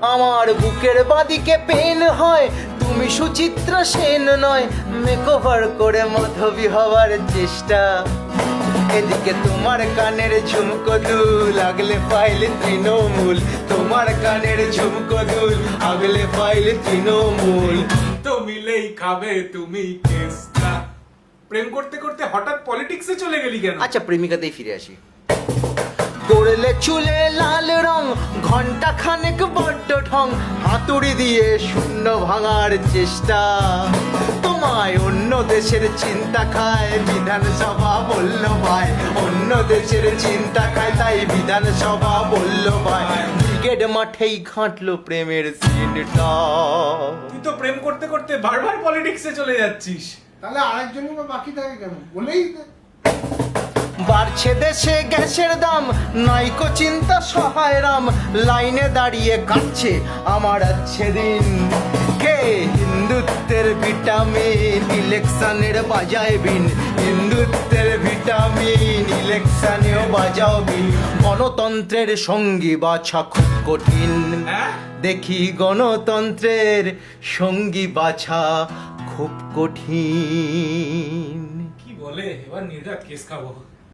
আমার বুকের বাদিকে পেন হয়, তুমি সুচিত্রা সেন নয়, মেকওভার করে মাধবী হওয়ার চেষ্টা। এদিকে তোমার কানের ঝুমকো দুল, আগলে পাইলে তৃণমূল, তোমার কানের ঝুমকো দুল, আগলে পাইলে তৃণমূল। তো মিলেই খাবে তুমি কেসটা। প্রেম করতে করতে হঠাৎ পলিটিক্সে চলে গেলি কেন? আচ্ছা, প্রেমিকাতেই ফিরে আসি। করলে চুলে লাল রং, ঘন্টা খানেক বড্ড ঢং, হাতুড়ি দিয়ে শূন্য ভাঙার চেষ্টা। তোমায় অন্য দেশের চিন্তা খায়, বিধানসভা বলল ভাই, অন্য দেশের চিন্তা খায়, তাই বিধানসভা বলল ভাই। ক্রিকেট মাঠেই ঘাঁটলো প্রেমের সিনটা। তুই তো প্রেম করতে করতে বারবার পলিটিক্সে চলে যাচ্ছিস। তাহলে আরেকজনই বা বাকি থাকে কেন? বলেই দে। বাড়ছে দেশে গ্যাসের দাম, নাইকো চিন্তা সহায় রাম, লাইনে দাঁড়িয়ে কাটছে আমার আছে দিন। কে হিন্দুত্বের ভিটামিন, ইলেকশনের বাজায় বিন, হিন্দুত্বের ভিটামিন, ইলেকশনেও বাজাও বিন। গণতন্ত্রের সঙ্গী বাছা খুব কঠিন, হ্যাঁ? দেখি গণতন্ত্রের সঙ্গী বাছা খুব কঠিন। কি বলে, এবার নির্ঘাত কেস খাবো।